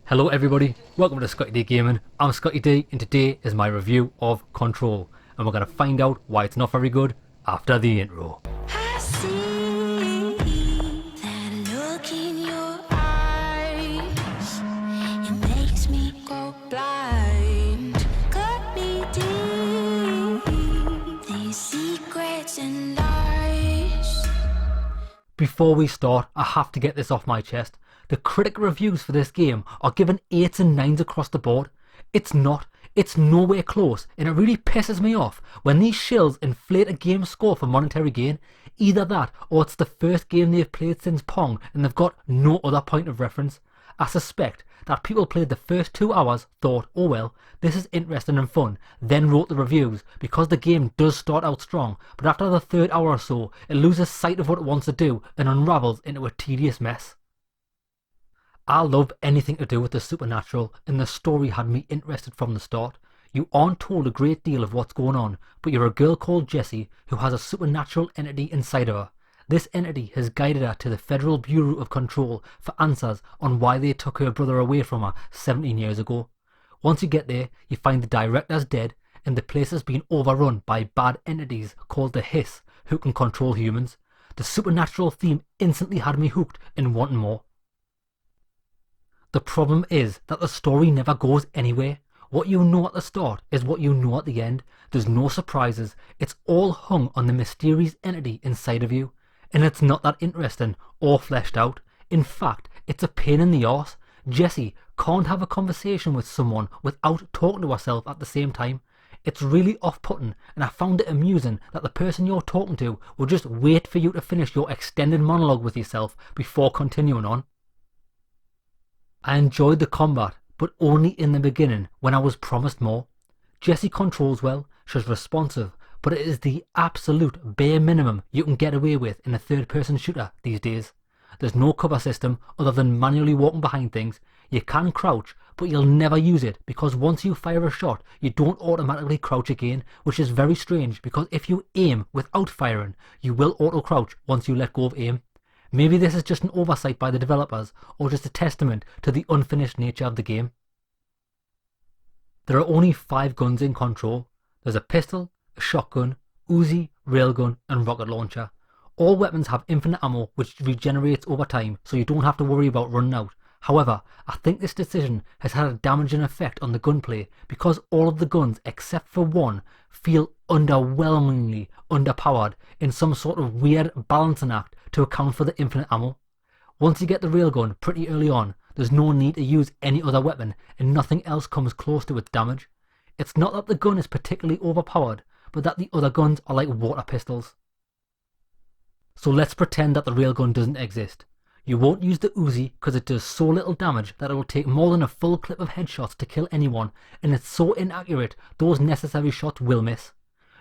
Hello everybody, welcome to ScottyDGaming. I'm Scotty D and today is my review of Control, and we're going to find out why it's not very good after the intro. I see that look in your eyes. It makes me go blind. Cut me deep. These secrets and lies. Before we start, I have to get this off my chest. The critic reviews for this game are given 8s and 9s across the board. It's nowhere close, and it really pisses me off when these shills inflate a game's score for monetary gain. Either that, or it's the first game they've played since Pong and they've got no other point of reference. I suspect that people played the first 2 hours, thought, oh well, this is interesting and fun, then wrote the reviews, because the game does start out strong, but after the 3rd hour or so, it loses sight of what it wants to do and unravels into a tedious mess. I love anything to do with the supernatural, and the story had me interested from the start. You aren't told a great deal of what's going on, but you're a girl called Jessie who has a supernatural entity inside of her. This entity has guided her to the Federal Bureau of Control for answers on why they took her brother away from her 17 years ago. Once you get there, you find the director's dead, and the place has been overrun by bad entities called the Hiss, who can control humans. The supernatural theme instantly had me hooked and wanting more. The problem is that the story never goes anywhere. What you know at the start is what you know at the end. There's no surprises. It's all hung on the mysterious entity inside of you. And it's not that interesting or fleshed out. In fact, it's a pain in the arse. Jessie can't have a conversation with someone without talking to herself at the same time. It's really off-putting, and I found it amusing that the person you're talking to will just wait for you to finish your extended monologue with yourself before continuing on. I enjoyed the combat, but only in the beginning when I was promised more. Jessie controls well, she's responsive, but it is the absolute bare minimum you can get away with in a third-person shooter these days. There's no cover system other than manually walking behind things. You can crouch, but you'll never use it because once you fire a shot, you don't automatically crouch again, which is very strange because if you aim without firing, you will auto-crouch once you let go of aim. Maybe this is just an oversight by the developers, or just a testament to the unfinished nature of the game. There are only 5 guns in Control. There's a pistol, a shotgun, Uzi, railgun and rocket launcher. All weapons have infinite ammo which regenerates over time, so you don't have to worry about running out. However, I think this decision has had a damaging effect on the gunplay because all of the guns except for one feel underwhelmingly underpowered in some sort of weird balancing act to account for the infinite ammo. Once you get the railgun pretty early on, there's no need to use any other weapon and nothing else comes close to its damage. It's not that the gun is particularly overpowered, but that the other guns are like water pistols. So let's pretend that the railgun doesn't exist. You won't use the Uzi because it does so little damage that it will take more than a full clip of headshots to kill anyone, and it's so inaccurate those necessary shots will miss.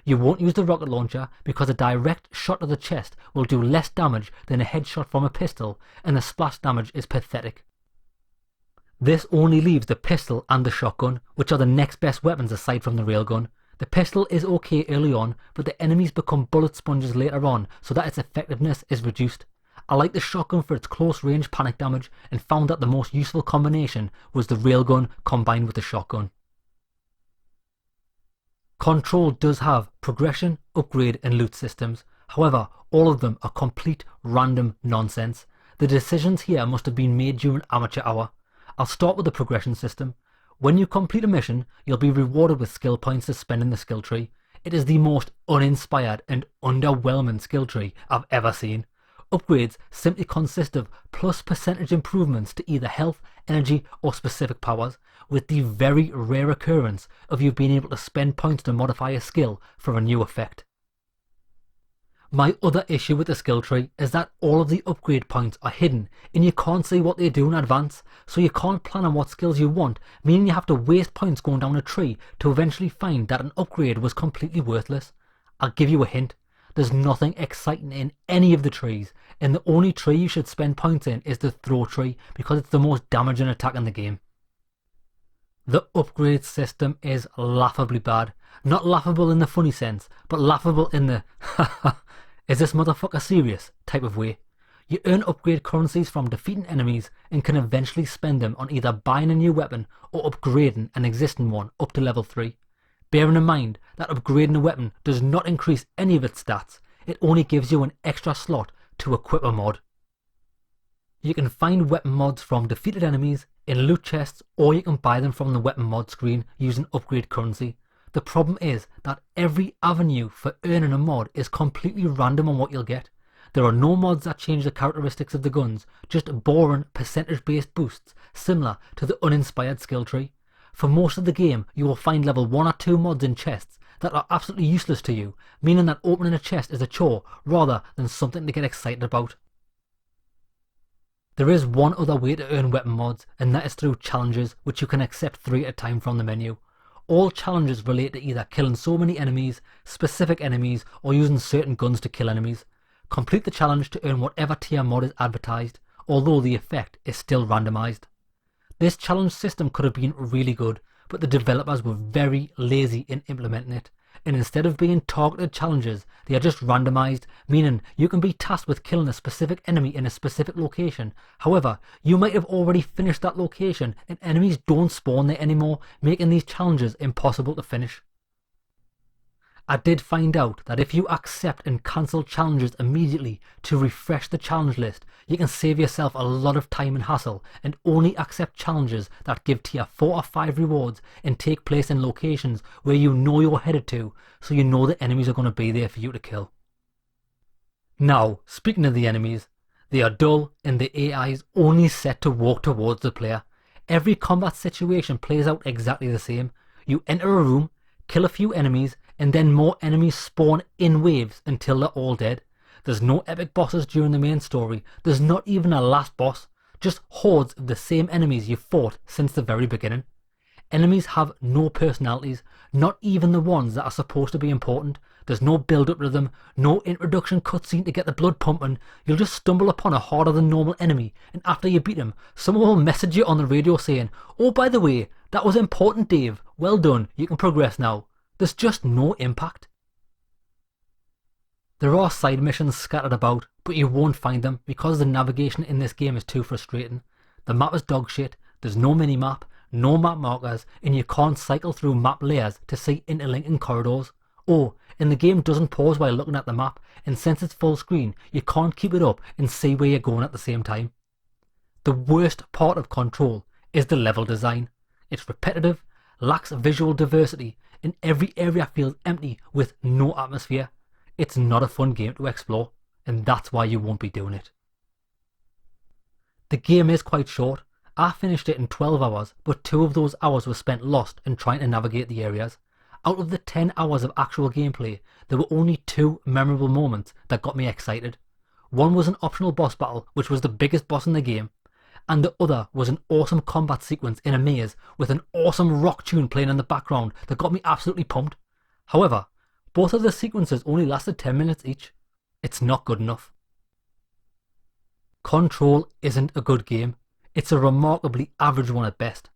You won't use the rocket launcher because a direct shot to the chest will do less damage than a headshot from a pistol, and the splash damage is pathetic. This only leaves the pistol and the shotgun, which are the next best weapons aside from the railgun. The pistol is okay early on, but the enemies become bullet sponges later on, so that its effectiveness is reduced. I like the shotgun for its close range panic damage and found that the most useful combination was the railgun combined with the shotgun. Control does have progression, upgrade and loot systems. However, all of them are complete random nonsense. The decisions here must have been made during amateur hour. I'll start with the progression system. When you complete a mission, you'll be rewarded with skill points to spend in the skill tree. It is the most uninspired and underwhelming skill tree I've ever seen. Upgrades simply consist of plus percentage improvements to either health, energy or specific powers, with the very rare occurrence of you being able to spend points to modify a skill for a new effect. My other issue with the skill tree is that all of the upgrade points are hidden and you can't see what they do in advance, so you can't plan on what skills you want, meaning you have to waste points going down a tree to eventually find that an upgrade was completely worthless. I'll give you a hint. There's nothing exciting in any of the trees, and the only tree you should spend points in is the throw tree because it's the most damaging attack in the game. The upgrade system is laughably bad. Not laughable in the funny sense, but laughable in the is this motherfucker serious type of way. You earn upgrade currencies from defeating enemies and can eventually spend them on either buying a new weapon or upgrading an existing one up to level 3. Bearing in mind that upgrading a weapon does not increase any of its stats, it only gives you an extra slot to equip a mod. You can find weapon mods from defeated enemies in loot chests, or you can buy them from the weapon mod screen using upgrade currency. The problem is that every avenue for earning a mod is completely random on what you'll get. There are no mods that change the characteristics of the guns, just boring percentage based boosts similar to the uninspired skill tree. For most of the game, you will find level 1 or 2 mods in chests that are absolutely useless to you, meaning that opening a chest is a chore rather than something to get excited about. There is one other way to earn weapon mods, and that is through challenges, which you can accept 3 at a time from the menu. All challenges relate to either killing so many enemies, specific enemies, or using certain guns to kill enemies. Complete the challenge to earn whatever tier mod is advertised, although the effect is still randomised. This challenge system could have been really good, but the developers were very lazy in implementing it, and instead of being targeted challenges, they are just randomised, meaning you can be tasked with killing a specific enemy in a specific location. However, you might have already finished that location and enemies don't spawn there anymore, making these challenges impossible to finish. I did find out that if you accept and cancel challenges immediately to refresh the challenge list, you can save yourself a lot of time and hassle, and only accept challenges that give tier 4 or 5 rewards and take place in locations where you know you're headed to, so you know the enemies are going to be there for you to kill. Now, speaking of the enemies, they are dull and the AI is only set to walk towards the player. Every combat situation plays out exactly the same. You enter a room, kill a few enemies, and then more enemies spawn in waves until they're all dead. There's no epic bosses during the main story. There's not even a last boss. Just hordes of the same enemies you've fought since the very beginning. Enemies have no personalities, not even the ones that are supposed to be important. There's no build up to them, no introduction cutscene to get the blood pumping. You'll just stumble upon a harder than normal enemy, and after you beat him, someone will message you on the radio saying, "Oh, by the way, that was important, Dave. Well done, you can progress now." There's just no impact. There are side missions scattered about, but you won't find them because the navigation in this game is too frustrating. The map is dog shit, there's no mini-map, no map markers, and you can't cycle through map layers to see interlinking corridors. Oh, and the game doesn't pause while looking at the map, and since it's full screen, you can't keep it up and see where you're going at the same time. The worst part of Control is the level design. It's repetitive, lacks visual diversity, and every area feels empty with no atmosphere. It's not a fun game to explore, and that's why you won't be doing it. The game is quite short. I finished it in 12 hours, but 2 of those hours were spent lost in trying to navigate the areas. Out of the 10 hours of actual gameplay, there were only 2 memorable moments that got me excited. One was an optional boss battle, which was the biggest boss in the game, and the other was an awesome combat sequence in a maze with an awesome rock tune playing in the background that got me absolutely pumped. However, both of the sequences only lasted 10 minutes each. It's not good enough. Control isn't a good game. It's a remarkably average one at best.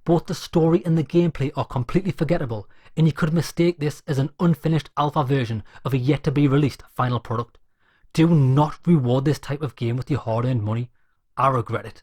Both the story and the gameplay are completely forgettable, and you could mistake this as an unfinished alpha version of a yet to be released final product. Do not reward this type of game with your hard-earned money. I regret it.